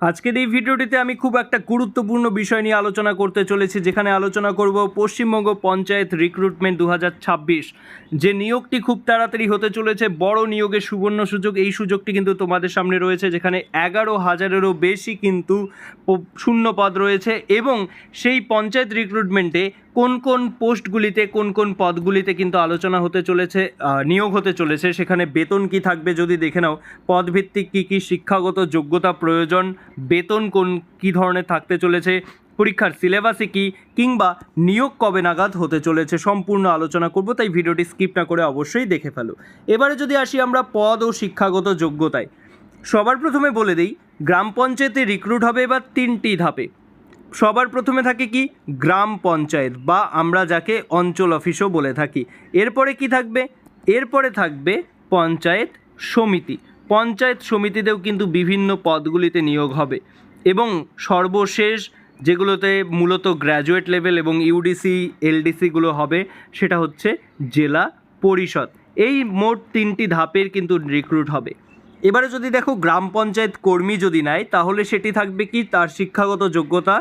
আজকের এই ভিডিওটিতে আমি খুব একটা গুরুত্বপূর্ণ বিষয় নিয়ে আলোচনা করতে চলেছি, যেখানে আলোচনা করব পশ্চিমবঙ্গ পঞ্চায়েত রিক্রুটমেন্ট 2026। যে নিয়োগটি খুব তাড়াতাড়ি হতে চলেছে, বড় নিয়োগের সুবর্ণ সুযোগ। এই সুযোগটি কিন্তু তোমাদের সামনে রয়েছে, যেখানে 11,000-এরও বেশি কিন্তু শূন্য পদ রয়েছে। এবং সেই পঞ্চায়েত রিক্রুটমেন্টে কোন কোন পোস্টগুলিতে, কোন কোন পদগুলিতে কিন্তু আলোচনা হতে চলেছে, নিয়োগ হতে চলেছে, সেখানে বেতন কি থাকবে যদি দেখে নাও। পদভিত্তিক কী কী শিক্ষাগত যোগ্যতা প্রয়োজন, বেতন কী ধরনের থাকতে চলেছে, পরীক্ষার সিলেবাসে কী, কিংবা নিয়োগ কবে নাগাদ হতে চলেছে, সম্পূর্ণ আলোচনা করব। তাই ভিডিওটি স্কিপ না করে অবশ্যই দেখে ফেলো। এবারে যদি আসি আমরা পদ ও শিক্ষাগত যোগ্যতায়, সবার প্রথমে বলে দিই, গ্রাম পঞ্চায়েতে রিক্রুট হবে এবার 3টি ধাপে। সবার প্রথমে থাকে কি, গ্রাম পঞ্চায়েত বা আমরা যাকে অঞ্চল অফিসও বলে থাকি। এরপরে কি থাকবে, এরপরে থাকবে পঞ্চায়েত সমিতি। পঞ্চায়েত সমিতিতেও কিন্তু বিভিন্ন পদগুলিতে নিয়োগ হবে। এবং সর্বশেষ যেগুলোতে মূলত গ্র্যাজুয়েট লেভেল এবং ইউডিসি এলডিসিগুলো হবে, সেটা হচ্ছে জেলা পরিষদ। এই মোট 3টি ধাপের কিন্তু রিক্রুট হবে। এবারে যদি দেখো, গ্রাম পঞ্চায়েত কর্মী যদি নেয়, তাহলে সেটি থাকবে কি, তার শিক্ষাগত যোগ্যতা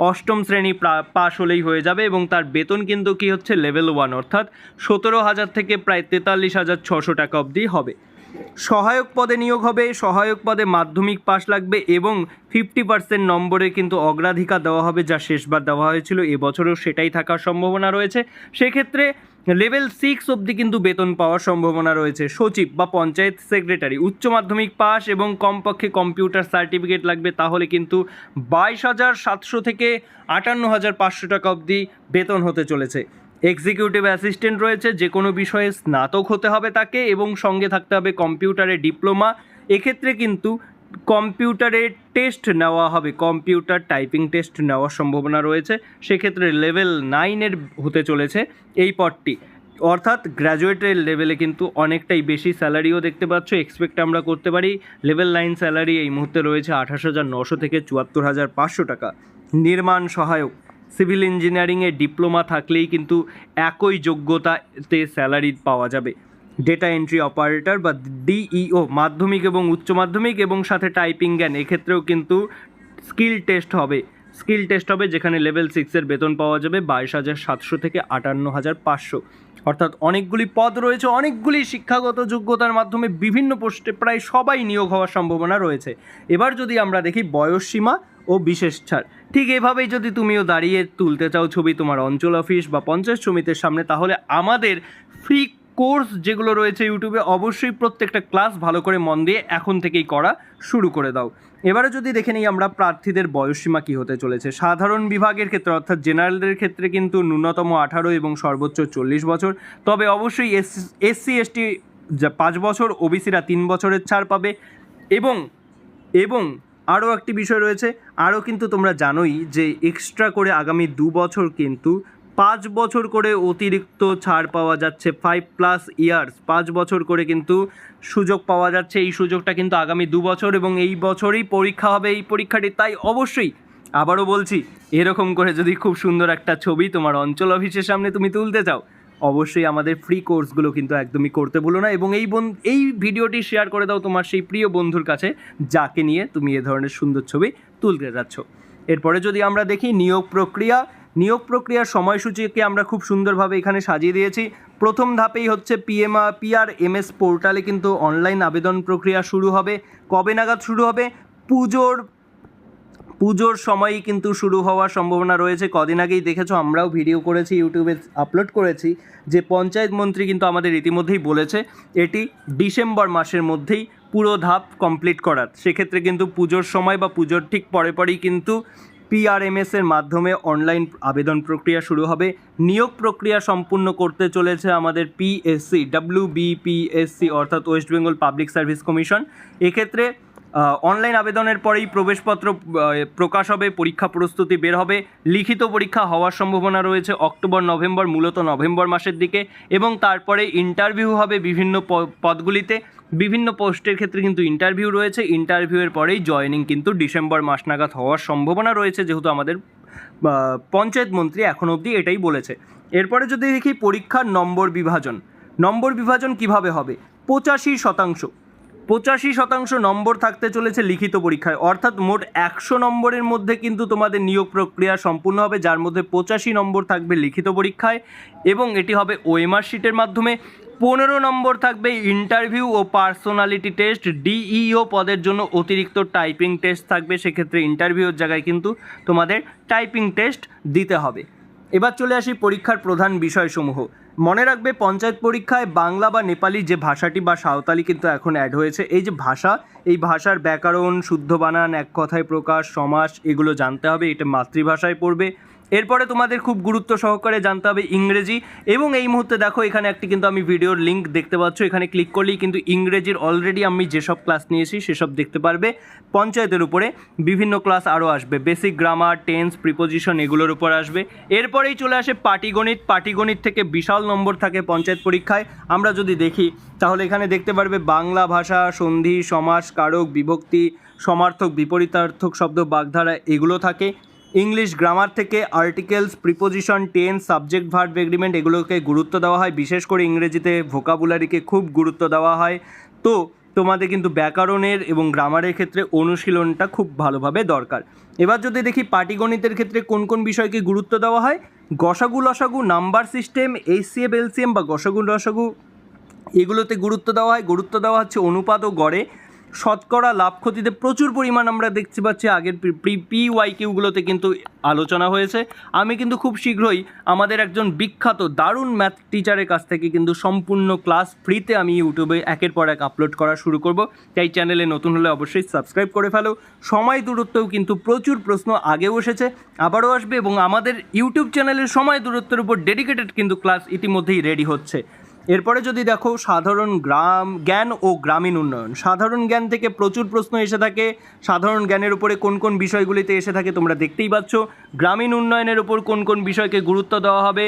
8ম শ্রেণী পাশ হলেই হয়ে যাবে। এবং তার বেতন কিন্তু কি হচ্ছে, লেভেল 1, অর্থাৎ 17,000 থেকে প্রায় 43,600 টাকা অবধি হবে। সহায়ক পদে নিয়োগ হবে। সহায়ক পদে মাধ্যমিক পাশ লাগবে এবং 50% নম্বরে কিন্তু অগ্রাধিকার দেওয়া হবে, যা শেষবার দেওয়া হয়েছিল, এবছরেও সেটাই থাকার সম্ভাবনা রয়েছে। সেক্ষেত্রে লেভেল 6 অবধি কিন্তু বেতন পাওয়ার সম্ভাবনা রয়েছে। সচিব বা পঞ্চায়েত সেক্রেটারি উচ্চ মাধ্যমিক পাস এবং কমপক্ষে কম্পিউটার সার্টিফিকেট লাগবে, তাহলে কিন্তু 22,700 থেকে 58,500 টাকা অবধি বেতন হতে চলেছে। এক্সিকিউটিভ অ্যাসিস্ট্যান্ট রয়েছে, যে কোনো বিষয়ে স্নাতক হতে হবে তাকে এবং সঙ্গে থাকতে হবে কম্পিউটারে ডিপ্লোমা। এক্ষেত্রে কিন্তু কম্পিউটারের টেস্ট নেওয়া হবে, কম্পিউটার টাইপিং টেস্ট নেওয়ার সম্ভাবনা রয়েছে। সেক্ষেত্রে লেভেল 9-এর হতে চলেছে এই পদটি, অর্থাৎ গ্র্যাজুয়েটের লেভেলে কিন্তু অনেকটাই বেশি স্যালারিও দেখতে পাচ্ছ, এক্সপেক্ট আমরা করতে পারি। লেভেল 9 স্যালারি এই মুহূর্তে রয়েছে 28,900 থেকে 74,500 টাকা। নির্মাণ সহায়ক, সিভিল ইঞ্জিনিয়ারিংয়ে ডিপ্লোমা থাকলেই কিন্তু একই যোগ্যতাতে স্যালারি পাওয়া যাবে। ডেটা এন্ট্রি অপারেটর বা ডিইও, মাধ্যমিক এবং উচ্চ মাধ্যমিক এবং সাথে টাইপিং জ্ঞান, এক্ষেত্রেও কিন্তু স্কিল টেস্ট হবে, যেখানে লেভেল 6-এর বেতন পাওয়া যাবে 22,700 থেকে 58,500। অর্থাৎ অনেকগুলি পদ রয়েছে, অনেকগুলি শিক্ষাগত যোগ্যতার মাধ্যমে বিভিন্ন পোস্টে প্রায় সবাই নিয়োগ হওয়ার সম্ভাবনা রয়েছে। এবার যদি আমরা দেখি বয়সসীমা ও বিশেষ ছাড়, ঠিক এভাবেই যদি তুমিও দাঁড়িয়ে তুলতে চাও ছবি তোমার অঞ্চল অফিস বা পঞ্চায়েত সমিতির সামনে, তাহলে আমাদের ফ্রি কোর্স যেগুলো রয়েছে ইউটিউবে, অবশ্যই প্রত্যেকটা ক্লাস ভালো করে মন দিয়ে এখন থেকেই করা শুরু করে দাও। এবারে যদি দেখে নিই আমরা প্রার্থীদের বয়সসীমা কী হতে চলেছে। সাধারণ বিভাগের ক্ষেত্রে অর্থাৎ জেনারেলদের ক্ষেত্রে কিন্তু ন্যূনতম 18 এবং সর্বোচ্চ 40 বছর। তবে অবশ্যই এসসি এসটি 5 বছর, ওবিসিরা 3 বছরের ছাড় পাবে। এবং আরও একটি বিষয় রয়েছে, আরও কিন্তু তোমরা জানোই যে এক্সট্রা করে আগামী 2 বছর কিন্তু 5 বছর করে অতিরিক্ত ছাড় পাওয়া যাচ্ছে। 5+ ইয়ার্স, 5 বছর করে কিন্তু সুযোগ পাওয়া যাচ্ছে। এই সুযোগটা কিন্তু আগামী 2 বছর এবং এই বছরই পরীক্ষা হবে এই পরীক্ষাটি। তাই অবশ্যই আবারও বলছি, এরকম করে যদি খুব সুন্দর একটা ছবি তোমার অঞ্চল অফিসের সামনে তুমি তুলতে চাও, অবশ্যই আমাদের ফ্রি কোর্সগুলো কিন্তু একদমই করতে ভুলো না। এবং এই ভিডিওটি শেয়ার করে দাও তোমার সেই প্রিয় বন্ধুর কাছে, যাকে নিয়ে তুমি এ ধরনের সুন্দর ছবি তুলতে যাচ্ছ। এরপরে যদি আমরা দেখি নিয়োগ প্রক্রিয়ার সময়সূচিকে আমরা খুব সুন্দরভাবে এখানে সাজিয়ে দিয়েছি। প্রথম ধাপেই হচ্ছে PRMS পোর্টালে কিন্তু অনলাইন আবেদন প্রক্রিয়া শুরু হবে। কবে নাগাদ শুরু হবে? পুজোর সময়ই কিন্তু শুরু হওয়ার সম্ভাবনা রয়েছে। কদিন আগেই দেখেছো, আমরাও ভিডিও করেছি, ইউটিউবে আপলোড করেছি, যে পঞ্চায়েত মন্ত্রী কিন্তু আমাদের ইতিমধ্যেই বলেছে এটি ডিসেম্বর মাসের মধ্যেই পুরো ধাপ কমপ্লিট করার। সেক্ষেত্রে কিন্তু পুজোর সময় বা পুজোর ঠিক পরেই কিন্তু PRMS-এর মাধ্যমে অনলাইন আবেদন প্রক্রিয়া শুরু হবে। নিয়োগ প্রক্রিয়া সম্পূর্ণ করতে চলেছে আমাদের WBPSC, অর্থাৎ West Bengal public service commission. এক্ষেত্রে অনলাইন আবেদনের পরেই প্রবেশপত্র প্রকাশ হবে, পরীক্ষা প্রস্তুতি বের হবে। লিখিত পরীক্ষা হওয়ার সম্ভাবনা রয়েছে অক্টোবর-নভেম্বর, মূলত নভেম্বর মাসের দিকে। এবং তারপরে ইন্টারভিউ হবে বিভিন্ন পদগুলিতে, বিভিন্ন পোস্টের ক্ষেত্রে কিন্তু ইন্টারভিউ রয়েছে। ইন্টারভিউয়ের পরেই জয়েনিং কিন্তু ডিসেম্বর মাস নাগাদ হওয়ার সম্ভাবনা রয়েছে, যেহেতু আমাদের পঞ্চায়েত মন্ত্রী এখন অবধি এটাই বলেছে। এরপরে যদি দেখি পরীক্ষার নম্বর বিভাজন কিভাবে হবে। 85% 85% নম্বর থাকতে চলেছে লিখিত পরীক্ষায়, অর্থাৎ মোট 100 নম্বরের মধ্যে কিন্তু তোমাদের নিয়োগ প্রক্রিয়া সম্পূর্ণ হবে, যার মধ্যে 85 নম্বর থাকবে লিখিত পরীক্ষায় এবং এটি হবে ওএমআর শিটের মাধ্যমে। 15 নম্বর থাকবে ইন্টারভিউ ও পার্সোনালিটি টেস্ট। ডিইও পদের জন্য অতিরিক্ত টাইপিং টেস্ট থাকবে, সেক্ষেত্রে ইন্টারভিউর জায়গায় কিন্তু তোমাদের টাইপিং টেস্ট দিতে হবে। এবার চলে আসি পরীক্ষার প্রধান বিষয়সমূহ। মনে রাখবে পঞ্চায়েত পরীক্ষায় বাংলা বা নেপালি যে ভাষাটি বা সাঁওতালি কিন্তু এখন অ্যাড হয়েছে। এই যে ভাষা, এই ভাষার ব্যাকরণ, শুদ্ধ বানান, এক কথায় প্রকাশ, সমাস এগুলো জানতে হবে, এটা মাতৃভাষায় পড়বে। এরপরে তোমাদের খুব গুরুত্ব সহকারে জানতে হবে ইংরেজি, এবং এই মুহূর্তে দেখো এখানে একটি কিন্তু আমি ভিডিওর লিঙ্ক দেখতে পাচ্ছ, এখানে ক্লিক করলেই কিন্তু ইংরেজির অলরেডি আমি যেসব ক্লাস নিয়েছি সেসব দেখতে পারবে। পঞ্চায়েতের উপরে বিভিন্ন ক্লাস আরও আসবে, বেসিক গ্রামার, টেন্স, প্রিপোজিশন এগুলোর উপর আসবে। এরপরেই চলে আসে পাটিগণিত। পাটিগণিত থেকে বিশাল নম্বর থাকে পঞ্চায়েত পরীক্ষায়। আমরা যদি দেখি তাহলে এখানে দেখতে পারবে বাংলা ভাষা, সন্ধি, সমাস, কারক, বিভক্তি, সমার্থক, বিপরীতার্থক শব্দ, বাগধারা এগুলো থাকে। ইংলিশ গ্রামার থেকে articles, preposition, tense, subject, verb, agreement এগুলোকে গুরুত্ব দেওয়া হয়। বিশেষ করে ইংরেজিতে ভোকাবুলারিকে খুব গুরুত্ব দেওয়া হয়। তো তোমাদের কিন্তু ব্যাকরণের এবং গ্রামারের ক্ষেত্রে অনুশীলনটা খুব ভালোভাবে দরকার। এবার যদি দেখি পাটিগণিতের ক্ষেত্রে কোন কোন বিষয়কে গুরুত্ব দেওয়া হয়, গসাগু, লসাগু, নাম্বার সিস্টেম, এইচসিএফ, এলসিএম বা গসাগু লসাগু এগুলোতে গুরুত্ব দেওয়া হয়। গুরুত্ব দেওয়া হচ্ছে অনুপাত ও গড়ে। শতকরা, লাভ, ক্ষতিতে প্রচুর পরিমাণ আমরা দেখতে পাচ্ছি আগের পিওয়াইকিউগুলোতে কিন্তু আলোচনা হয়েছে। আমি কিন্তু খুব শীঘ্রই আমাদের একজন বিখ্যাত দারুণ ম্যাথ টিচারের কাছ থেকে কিন্তু সম্পূর্ণ ক্লাস ফ্রিতে আমি ইউটিউবে একের পর এক আপলোড করা শুরু করব। তাই চ্যানেলে নতুন হলে অবশ্যই সাবস্ক্রাইব করে ফেলো। সময় দূরত্বেও কিন্তু প্রচুর প্রশ্ন আগেও এসেছে, আবারও আসবে, এবং আমাদের ইউটিউব চ্যানেলের সময় দূরত্বের উপর ডেডিকেটেড কিন্তু ক্লাস ইতিমধ্যেই রেডি হচ্ছে। এরপরে যদি দেখো সাধারণ জ্ঞান ও গ্রামীণ উন্নয়ন, সাধারণ জ্ঞান থেকে প্রচুর প্রশ্ন এসে থাকে। সাধারণ জ্ঞানের উপরে কোন কোন বিষয়গুলিতে এসে থাকে তোমরা দেখতেই পাচ্ছ। গ্রামীণ উন্নয়নের উপর কোন কোন বিষয়কে গুরুত্ব দেওয়া হবে,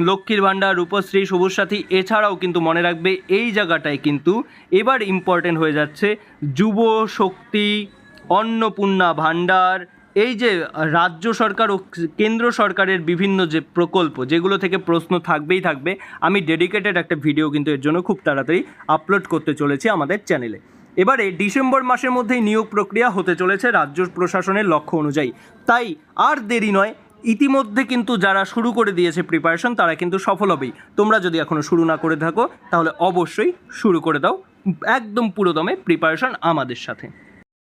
লক্ষ্মীর ভাণ্ডার, রূপশ্রী, সবুজ সাথী। এছাড়াও কিন্তু মনে রাখবে এই জায়গাটায় কিন্তু এবার ইম্পর্টেন্ট হয়ে যাচ্ছে যুব শক্তি, অন্নপূর্ণা ভাণ্ডার, এই যে রাজ্য সরকার ও কেন্দ্র সরকারের বিভিন্ন যে প্রকল্প যেগুলো থেকে প্রশ্ন থাকবেই থাকবে। আমি ডেডিকেটেড একটা ভিডিও কিন্তু এর জন্য খুব তাড়াতাড়ি আপলোড করতে চলেছি আমাদের চ্যানেলে। এবারে ডিসেম্বর মাসের মধ্যেই নিয়োগ প্রক্রিয়া হতে চলেছে রাজ্য প্রশাসনের লক্ষ্য অনুযায়ী। তাই আর দেরি নয়, ইতিমধ্যে কিন্তু যারা শুরু করে দিয়েছে প্রিপারেশন তারা কিন্তু সফল হবেই। তোমরা যদি এখনও শুরু না করে থাকো তাহলে অবশ্যই শুরু করে দাও একদম পুরোদমে প্রিপারেশন আমাদের সাথে।